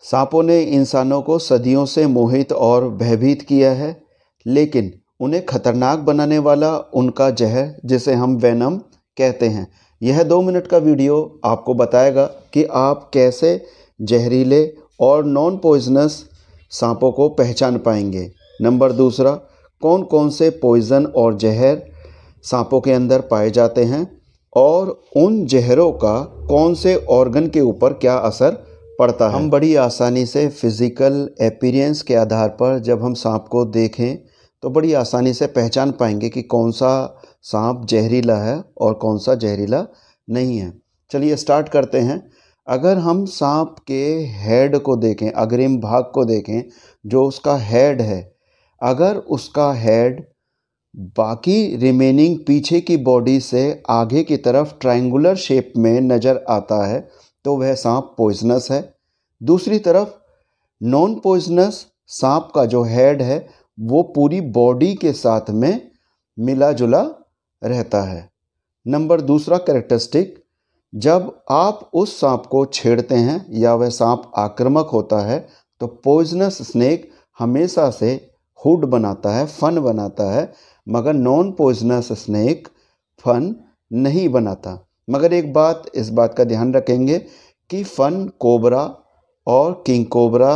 सांपों ने इंसानों को सदियों से मोहित और भयभीत किया है, लेकिन उन्हें खतरनाक बनाने वाला उनका जहर, जिसे हम वेनम कहते हैं। यह 2 मिनट का वीडियो आपको बताएगा कि आप कैसे जहरीले और नॉन पॉइजनस सांपों को पहचान पाएंगे। नंबर दूसरा, कौन कौन से पॉइज़न और जहर सांपों के अंदर पाए जाते हैं और उन जहरों का कौन से ऑर्गन के ऊपर क्या असर पड़ता है। हम बड़ी आसानी से फिज़िकल अपीयरेंस के आधार पर जब हम सांप को देखें तो बड़ी आसानी से पहचान पाएंगे कि कौन सा सांप जहरीला है और कौन सा जहरीला नहीं है। चलिए स्टार्ट करते हैं। अगर हम सांप के हेड को देखें, अग्रिम भाग को देखें, जो उसका हेड है, अगर उसका हेड बाकी रिमेनिंग पीछे की बॉडी से आगे की तरफ ट्रायंगुलर शेप में नज़र आता है तो वह सांप पॉइजनस है। दूसरी तरफ नॉन पॉइजनस सांप का जो हेड है वो पूरी बॉडी के साथ में मिला जुला रहता है। नंबर दूसरा कैरेक्टरिस्टिक, जब आप उस सांप को छेड़ते हैं या वह सांप आक्रामक होता है तो पॉइजनस स्नेक हमेशा से हुड बनाता है, फन बनाता है, मगर नॉन पॉइजनस स्नेक फन नहीं बनाता। मगर एक बात, इस बात का ध्यान रखेंगे कि फन कोबरा और किंग कोबरा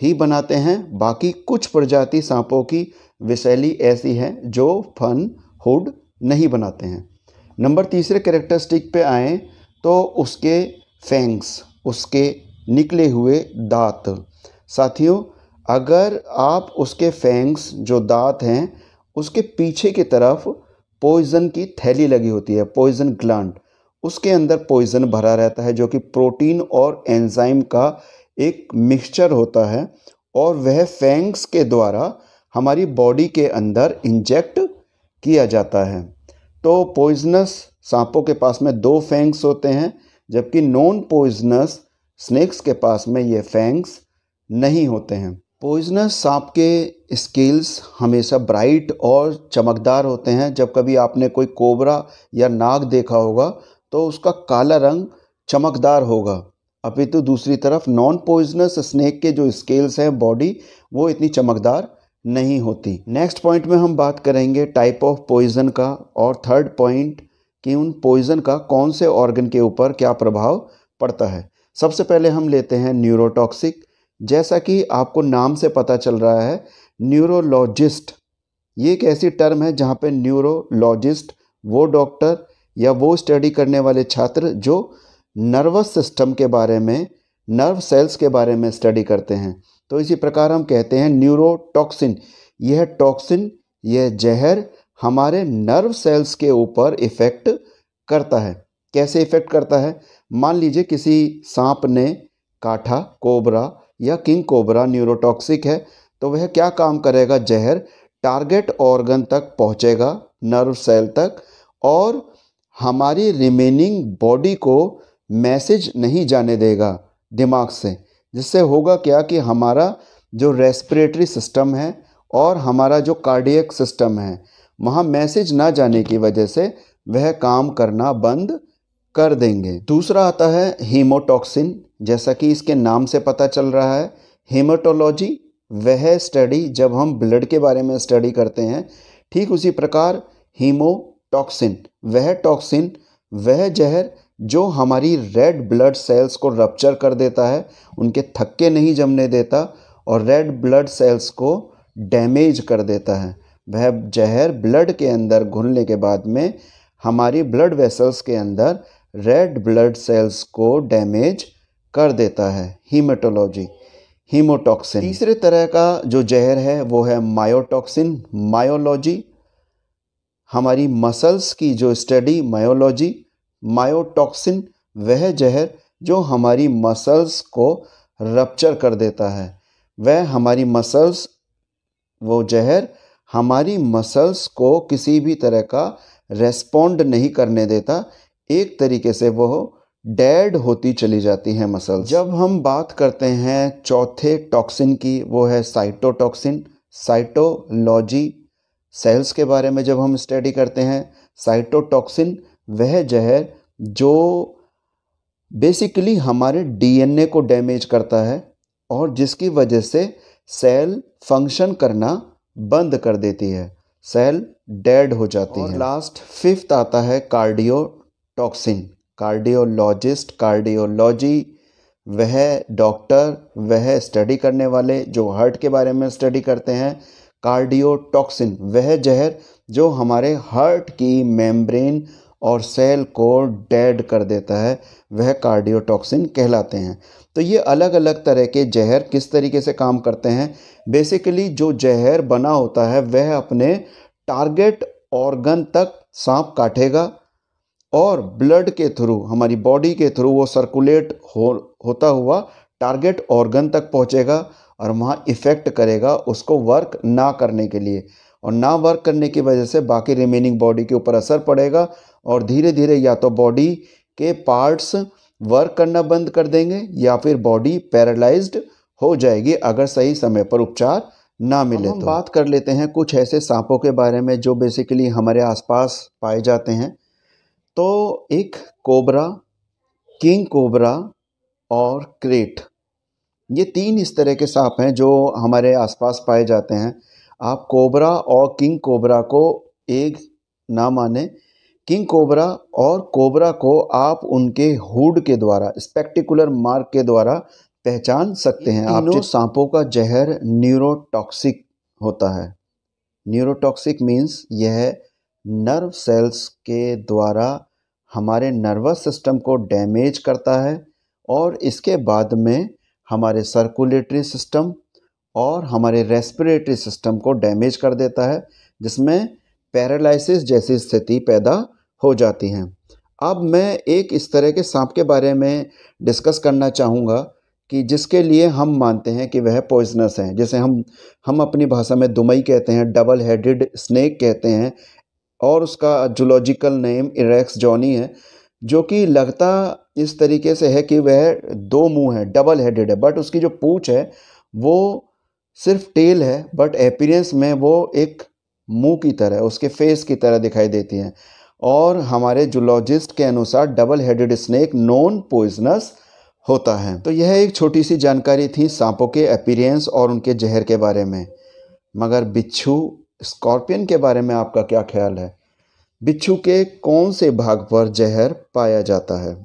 ही बनाते हैं। बाकी कुछ प्रजाति सांपों की विशैली ऐसी है जो फन हुड नहीं बनाते हैं। नंबर तीसरे कैरेक्टरिस्टिक पे आए तो उसके फैंग्स, उसके निकले हुए दांत। साथियों, अगर आप उसके फैंग्स, जो दांत हैं, उसके पीछे की तरफ पॉइज़न की थैली लगी होती है, पॉइज़न ग्लैंड, उसके अंदर पॉइज़न भरा रहता है जो कि प्रोटीन और एंजाइम का एक मिक्सचर होता है और वह फैंग्स के द्वारा हमारी बॉडी के अंदर इंजेक्ट किया जाता है। तो पॉइजनस सांपों के पास में 2 फैंग्स होते हैं, जबकि नॉन पॉइजनस स्नेक्स के पास में ये फैंग्स नहीं होते हैं। पॉइजनस सांप के स्केल्स हमेशा ब्राइट और चमकदार होते हैं। जब कभी आपने कोई कोबरा या नाग देखा होगा तो उसका काला रंग चमकदार होगा, अपितु दूसरी तरफ नॉन पॉइजनस स्नेक के जो स्केल्स हैं बॉडी, वो इतनी चमकदार नहीं होती। नेक्स्ट पॉइंट में हम बात करेंगे टाइप ऑफ पॉइजन का, और थर्ड पॉइंट कि उन पॉइजन का कौन से ऑर्गन के ऊपर क्या प्रभाव पड़ता है। सबसे पहले हम लेते हैं न्यूरोटॉक्सिक। जैसा कि आपको नाम से पता चल रहा है, न्यूरोलॉजिस्ट ये एक ऐसी टर्म है जहाँ पे न्यूरोलॉजिस्ट वो डॉक्टर या वो स्टडी करने वाले छात्र जो नर्वस सिस्टम के बारे में, नर्व सेल्स के बारे में स्टडी करते हैं। तो इसी प्रकार हम कहते हैं न्यूरोटॉक्सिन, यह टॉक्सिन, यह जहर हमारे नर्व सेल्स के ऊपर इफ़ेक्ट करता है। कैसे इफ़ेक्ट करता है? मान लीजिए किसी सांप ने काटा, कोबरा या किंग कोबरा न्यूरोटॉक्सिक है, तो वह क्या काम करेगा? जहर टारगेट ऑर्गन तक पहुंचेगा, नर्व सेल तक, और हमारी रिमेनिंग बॉडी को मैसेज नहीं जाने देगा दिमाग से, जिससे होगा क्या कि हमारा जो रेस्पिरेटरी सिस्टम है और हमारा जो कार्डियक सिस्टम है, वहाँ मैसेज ना जाने की वजह से वह काम करना बंद कर देंगे। दूसरा आता है हीमोटॉक्सिन। जैसा कि इसके नाम से पता चल रहा है, हेमाटोलॉजी वह स्टडी जब हम ब्लड के बारे में स्टडी करते हैं, ठीक उसी प्रकार हीमोटॉक्सिन वह टॉक्सिन, वह जहर जो हमारी रेड ब्लड सेल्स को रप्चर कर देता है, उनके थक्के नहीं जमने देता और रेड ब्लड सेल्स को डैमेज कर देता है। वह जहर ब्लड के अंदर घुलने के बाद में हमारी ब्लड वेसल्स के अंदर रेड ब्लड सेल्स को डैमेज कर देता है। Haematology, haemotoxin. तीसरे तरह का जो जहर है वो है मायोटॉक्सिन, मायोलॉजी, हमारी मसल्स की जो स्टडी, मायोलॉजी। मायोटॉक्सिन वह जहर जो हमारी मसल्स को रप्चर कर देता है, वह हमारी मसल्स, वो जहर हमारी मसल्स को किसी भी तरह का रेस्पॉन्ड नहीं करने देता, एक तरीके से वो डेड होती चली जाती हैं मसल्स। जब हम बात करते हैं चौथे टॉक्सिन की, वो है साइटोटॉक्सिन। साइटोलॉजी, सेल्स के बारे में जब हम स्टडी करते हैं, साइटोटॉक्सिन वह जहर जो बेसिकली हमारे डीएनए को डैमेज करता है और जिसकी वजह से सेल फंक्शन करना बंद कर देती है, सेल डेड हो जाती है। लास्ट फिफ्थ आता है कार्डियोटॉक्सिन। कार्डियोलॉजिस्ट, कार्डियोलॉजी, वह डॉक्टर, वह स्टडी करने वाले जो हार्ट के बारे में स्टडी करते हैं। कार्डियोटॉक्सिन वह जहर जो हमारे हार्ट की मेम्ब्रेन और सेल को डेड कर देता है, वह कार्डियोटॉक्सिन कहलाते हैं। तो ये अलग अलग तरह के जहर किस तरीके से काम करते हैं। बेसिकली जो जहर बना होता है वह अपने टारगेट ऑर्गन तक सांप काटेगा और ब्लड के थ्रू, हमारी बॉडी के थ्रू वो सर्कुलेट होता हुआ टारगेट ऑर्गन तक पहुंचेगा और वहाँ इफ़ेक्ट करेगा उसको वर्क ना करने के लिए, और ना वर्क करने की वजह से बाकी रिमेनिंग बॉडी के ऊपर असर पड़ेगा और धीरे धीरे या तो बॉडी के पार्ट्स वर्क करना बंद कर देंगे या फिर बॉडी पैरालाइज्ड हो जाएगी अगर सही समय पर उपचार ना मिले। हम बात कर लेते हैं कुछ ऐसे सांपों के बारे में जो बेसिकली हमारे आसपास पाए जाते हैं। तो एक कोबरा, किंग कोबरा और क्रेट, ये तीन इस तरह के सांप हैं जो हमारे आसपास पाए जाते हैं। आप कोबरा और किंग कोबरा को एक ना माने। किंग कोबरा और कोबरा को आप उनके हुड के द्वारा, स्पेक्टिकुलर मार्क के द्वारा पहचान सकते हैं। तीनों सांपों का जहर न्यूरोटॉक्सिक होता है। न्यूरोटॉक्सिक मीन्स यह नर्व सेल्स के द्वारा हमारे नर्वस सिस्टम को डैमेज करता है और इसके बाद में हमारे सर्कुलेटरी सिस्टम और हमारे रेस्पिरेटरी सिस्टम को डैमेज कर देता है, जिसमें पैरालिसिस जैसी स्थिति पैदा हो जाती हैं। अब मैं एक इस तरह के सांप के बारे में डिस्कस करना चाहूँगा कि जिसके लिए हम मानते हैं कि वह पॉइजनस हैं, जैसे हम अपनी भाषा में दुमई कहते हैं, डबल हेडेड स्नेक कहते हैं, और उसका जूलॉजिकल नेम इरेक्स जॉनी है, जो कि लगता इस तरीके से है कि वह दो मुंह है, डबल हेडेड है, बट उसकी जो पूंछ है वो सिर्फ टेल है, बट एपियरेंस में वो एक मुंह की तरह, उसके फेस की तरह दिखाई देती हैं। और हमारे जूलॉजिस्ट के अनुसार double headed snake non poisonous होता है। तो यह एक छोटी सी जानकारी थी सांपों के एपियरेंस और उनके जहर के बारे में। मगर बिच्छू, स्कॉर्पियन के बारे में आपका क्या ख्याल है? बिच्छू के कौन से भाग पर जहर पाया जाता है?